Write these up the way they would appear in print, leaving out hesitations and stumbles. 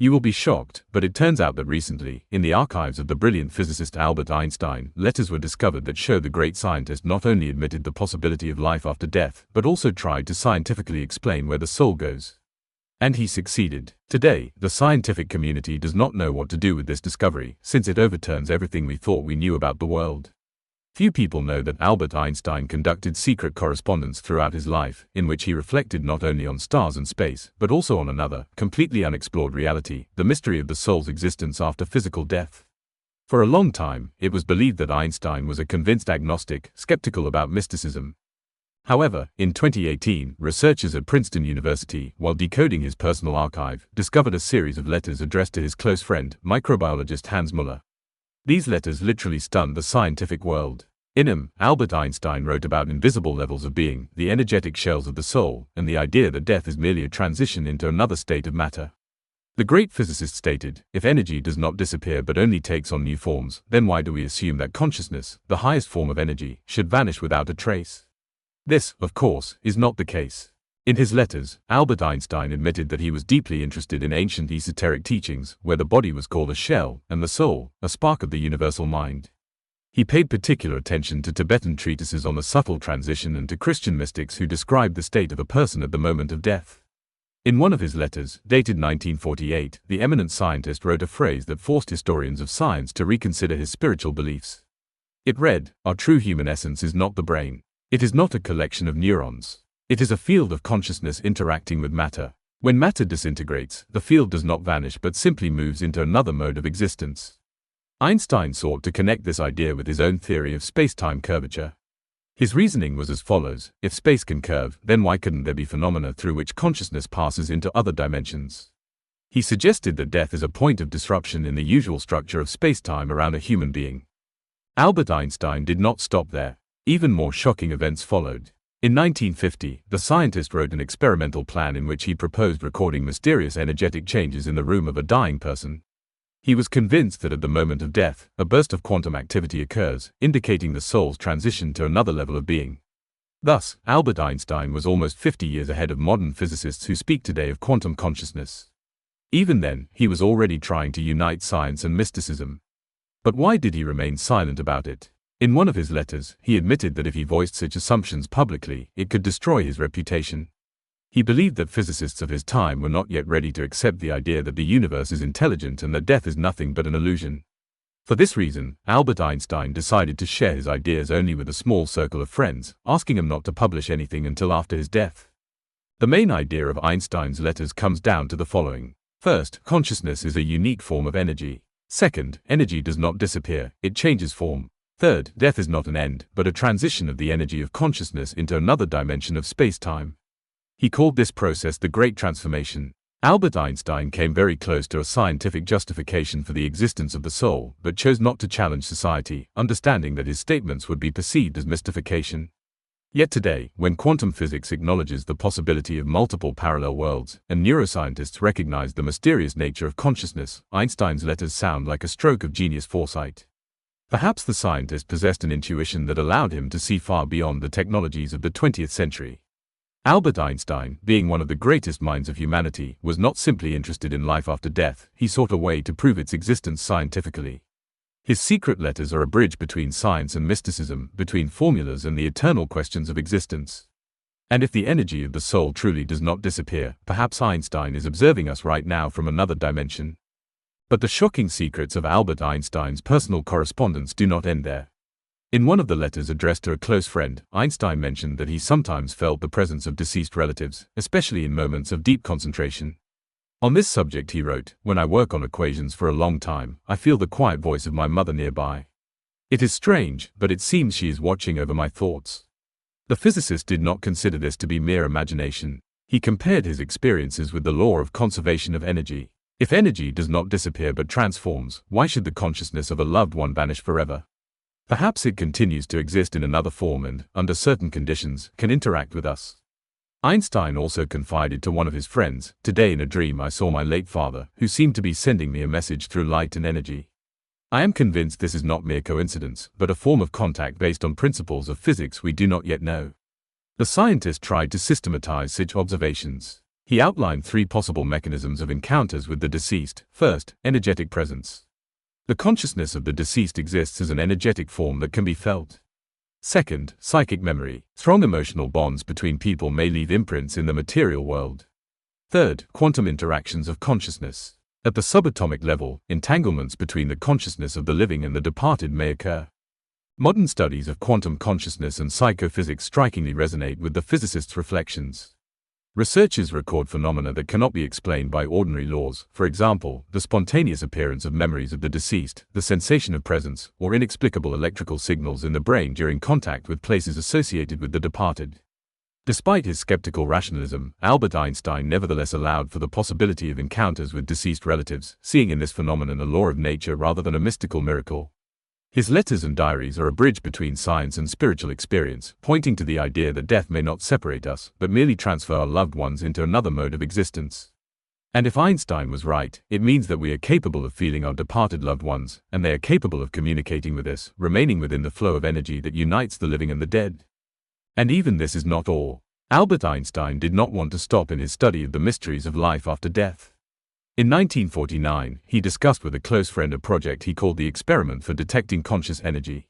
You will be shocked, but it turns out that recently, in the archives of the brilliant physicist Albert Einstein, letters were discovered that show the great scientist not only admitted the possibility of life after death, but also tried to scientifically explain where the soul goes. And he succeeded. Today, the scientific community does not know what to do with this discovery, since it overturns everything we thought we knew about the world. Few people know that Albert Einstein conducted secret correspondence throughout his life, in which he reflected not only on stars and space, but also on another, completely unexplored reality, the mystery of the soul's existence after physical death. For a long time, it was believed that Einstein was a convinced agnostic, skeptical about mysticism. However, in 2018, researchers at Princeton University, while decoding his personal archive, discovered a series of letters addressed to his close friend, microbiologist Hans Müller. These letters literally stunned the scientific world. In them, Albert Einstein wrote about invisible levels of being, the energetic shells of the soul, and the idea that death is merely a transition into another state of matter. The great physicist stated, if energy does not disappear but only takes on new forms, then why do we assume that consciousness, the highest form of energy, should vanish without a trace? This, of course, is not the case. In his letters, Albert Einstein admitted that he was deeply interested in ancient esoteric teachings, where the body was called a shell, and the soul, a spark of the universal mind. He paid particular attention to Tibetan treatises on the subtle transition and to Christian mystics who described the state of a person at the moment of death. In one of his letters, dated 1948, the eminent scientist wrote a phrase that forced historians of science to reconsider his spiritual beliefs. It read, "Our true human essence is not the brain. It is not a collection of neurons. It is a field of consciousness interacting with matter. When matter disintegrates, the field does not vanish but simply moves into another mode of existence." Einstein sought to connect this idea with his own theory of space-time curvature. His reasoning was as follows: if space can curve, then why couldn't there be phenomena through which consciousness passes into other dimensions? He suggested that death is a point of disruption in the usual structure of space-time around a human being. Albert Einstein did not stop there. Even more shocking events followed. In 1950, the scientist wrote an experimental plan in which he proposed recording mysterious energetic changes in the room of a dying person. He was convinced that at the moment of death, a burst of quantum activity occurs, indicating the soul's transition to another level of being. Thus, Albert Einstein was almost 50 years ahead of modern physicists who speak today of quantum consciousness. Even then, he was already trying to unite science and mysticism. But why did he remain silent about it? In one of his letters, he admitted that if he voiced such assumptions publicly, it could destroy his reputation. He believed that physicists of his time were not yet ready to accept the idea that the universe is intelligent and that death is nothing but an illusion. For this reason, Albert Einstein decided to share his ideas only with a small circle of friends, asking them not to publish anything until after his death. The main idea of Einstein's letters comes down to the following. First, consciousness is a unique form of energy. Second, energy does not disappear, it changes form. Third, death is not an end, but a transition of the energy of consciousness into another dimension of space-time. He called this process the Great Transformation. Albert Einstein came very close to a scientific justification for the existence of the soul, but chose not to challenge society, understanding that his statements would be perceived as mystification. Yet today, when quantum physics acknowledges the possibility of multiple parallel worlds, and neuroscientists recognize the mysterious nature of consciousness, Einstein's letters sound like a stroke of genius foresight. Perhaps the scientist possessed an intuition that allowed him to see far beyond the technologies of the 20th century. Albert Einstein, being one of the greatest minds of humanity, was not simply interested in life after death, he sought a way to prove its existence scientifically. His secret letters are a bridge between science and mysticism, between formulas and the eternal questions of existence. And if the energy of the soul truly does not disappear, perhaps Einstein is observing us right now from another dimension. But the shocking secrets of Albert Einstein's personal correspondence do not end there. In one of the letters addressed to a close friend, Einstein mentioned that he sometimes felt the presence of deceased relatives, especially in moments of deep concentration. On this subject he wrote, "When I work on equations for a long time, I feel the quiet voice of my mother nearby. It is strange, but it seems she is watching over my thoughts." The physicist did not consider this to be mere imagination. He compared his experiences with the law of conservation of energy. If energy does not disappear but transforms, why should the consciousness of a loved one vanish forever? Perhaps it continues to exist in another form and, under certain conditions, can interact with us. Einstein also confided to one of his friends, "Today in a dream I saw my late father, who seemed to be sending me a message through light and energy. I am convinced this is not mere coincidence, but a form of contact based on principles of physics we do not yet know." The scientist tried to systematize such observations. He outlined 3 possible mechanisms of encounters with the deceased. First, energetic presence. The consciousness of the deceased exists as an energetic form that can be felt. Second, psychic memory. Strong emotional bonds between people may leave imprints in the material world. Third, quantum interactions of consciousness. At the subatomic level, entanglements between the consciousness of the living and the departed may occur. Modern studies of quantum consciousness and psychophysics strikingly resonate with the physicist's reflections. Researchers record phenomena that cannot be explained by ordinary laws, for example, the spontaneous appearance of memories of the deceased, the sensation of presence, or inexplicable electrical signals in the brain during contact with places associated with the departed. Despite his skeptical rationalism, Albert Einstein nevertheless allowed for the possibility of encounters with deceased relatives, seeing in this phenomenon a law of nature rather than a mystical miracle. His letters and diaries are a bridge between science and spiritual experience, pointing to the idea that death may not separate us, but merely transfer our loved ones into another mode of existence. And if Einstein was right, it means that we are capable of feeling our departed loved ones, and they are capable of communicating with us, remaining within the flow of energy that unites the living and the dead. And even this is not all. Albert Einstein did not want to stop in his study of the mysteries of life after death. In 1949, he discussed with a close friend a project he called the experiment for detecting conscious energy.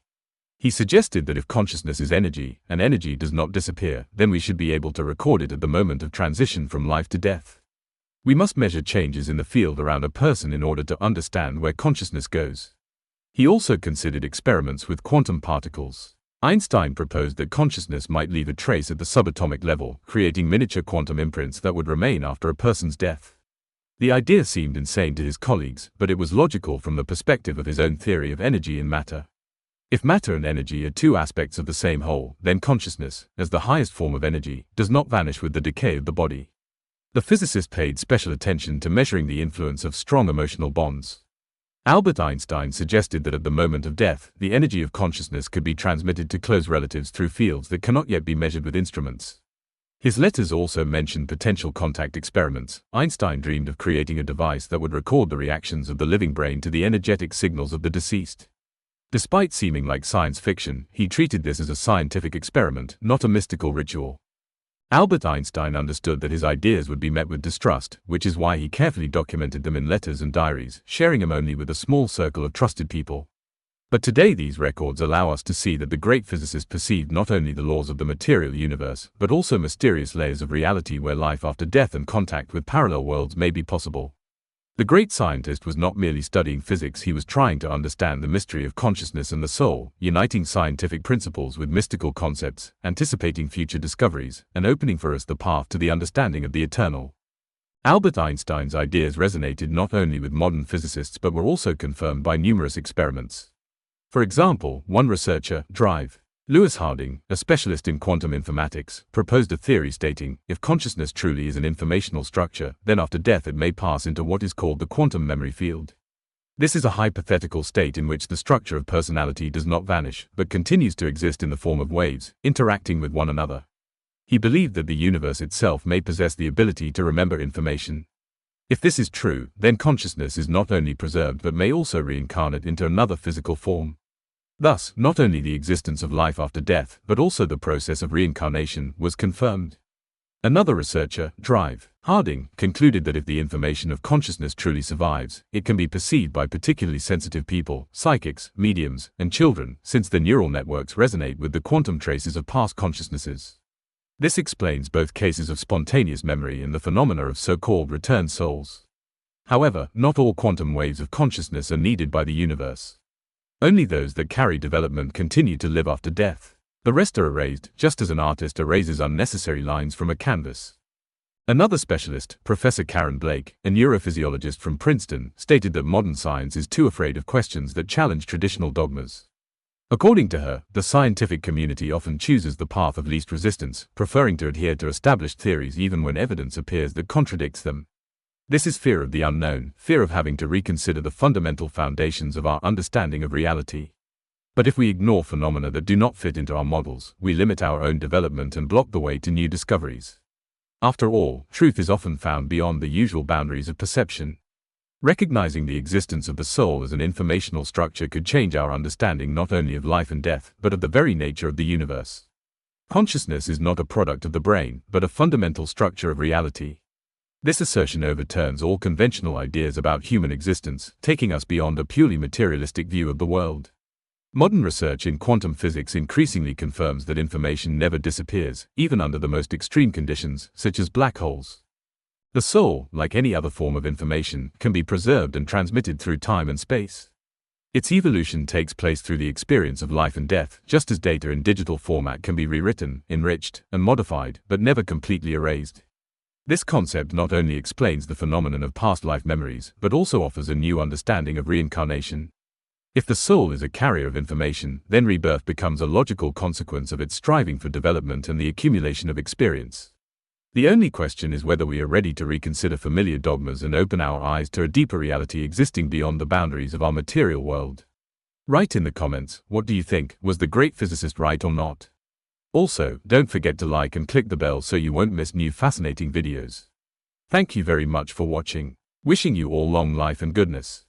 He suggested that if consciousness is energy, and energy does not disappear, then we should be able to record it at the moment of transition from life to death. We must measure changes in the field around a person in order to understand where consciousness goes. He also considered experiments with quantum particles. Einstein proposed that consciousness might leave a trace at the subatomic level, creating miniature quantum imprints that would remain after a person's death. The idea seemed insane to his colleagues, but it was logical from the perspective of his own theory of energy and matter. If matter and energy are 2 aspects of the same whole, then consciousness, as the highest form of energy, does not vanish with the decay of the body. The physicist paid special attention to measuring the influence of strong emotional bonds. Albert Einstein suggested that at the moment of death, the energy of consciousness could be transmitted to close relatives through fields that cannot yet be measured with instruments. His letters also mentioned potential contact experiments. Einstein dreamed of creating a device that would record the reactions of the living brain to the energetic signals of the deceased. Despite seeming like science fiction, he treated this as a scientific experiment, not a mystical ritual. Albert Einstein understood that his ideas would be met with distrust, which is why he carefully documented them in letters and diaries, sharing them only with a small circle of trusted people. But today these records allow us to see that the great physicist perceived not only the laws of the material universe, but also mysterious layers of reality where life after death and contact with parallel worlds may be possible. The great scientist was not merely studying physics, he was trying to understand the mystery of consciousness and the soul, uniting scientific principles with mystical concepts, anticipating future discoveries, and opening for us the path to the understanding of the eternal. Albert Einstein's ideas resonated not only with modern physicists but were also confirmed by numerous experiments. For example, one researcher, Lewis Harding, a specialist in quantum informatics, proposed a theory stating, if consciousness truly is an informational structure, then after death it may pass into what is called the quantum memory field. This is a hypothetical state in which the structure of personality does not vanish, but continues to exist in the form of waves, interacting with one another. He believed that the universe itself may possess the ability to remember information. If this is true, then consciousness is not only preserved but may also reincarnate into another physical form. Thus, not only the existence of life after death, but also the process of reincarnation was confirmed. Another researcher, Harding, concluded that if the information of consciousness truly survives, it can be perceived by particularly sensitive people, psychics, mediums, and children, since the neural networks resonate with the quantum traces of past consciousnesses. This explains both cases of spontaneous memory and the phenomena of so-called returned souls. However, not all quantum waves of consciousness are needed by the universe. Only those that carry development continue to live after death. The rest are erased, just as an artist erases unnecessary lines from a canvas. Another specialist, Professor Karen Blake, a neurophysiologist from Princeton, stated that modern science is too afraid of questions that challenge traditional dogmas. According to her, the scientific community often chooses the path of least resistance, preferring to adhere to established theories even when evidence appears that contradicts them. This is fear of the unknown, fear of having to reconsider the fundamental foundations of our understanding of reality. But if we ignore phenomena that do not fit into our models, we limit our own development and block the way to new discoveries. After all, truth is often found beyond the usual boundaries of perception. Recognizing the existence of the soul as an informational structure could change our understanding not only of life and death, but of the very nature of the universe. Consciousness is not a product of the brain, but a fundamental structure of reality. This assertion overturns all conventional ideas about human existence, taking us beyond a purely materialistic view of the world. Modern research in quantum physics increasingly confirms that information never disappears, even under the most extreme conditions, such as black holes. The soul, like any other form of information, can be preserved and transmitted through time and space. Its evolution takes place through the experience of life and death, just as data in digital format can be rewritten, enriched, and modified, but never completely erased. This concept not only explains the phenomenon of past life memories, but also offers a new understanding of reincarnation. If the soul is a carrier of information, then rebirth becomes a logical consequence of its striving for development and the accumulation of experience. The only question is whether we are ready to reconsider familiar dogmas and open our eyes to a deeper reality existing beyond the boundaries of our material world. Write in the comments, what do you think, was the great physicist right or not? Also, don't forget to like and click the bell so you won't miss new fascinating videos. Thank you very much for watching. Wishing you all long life and goodness.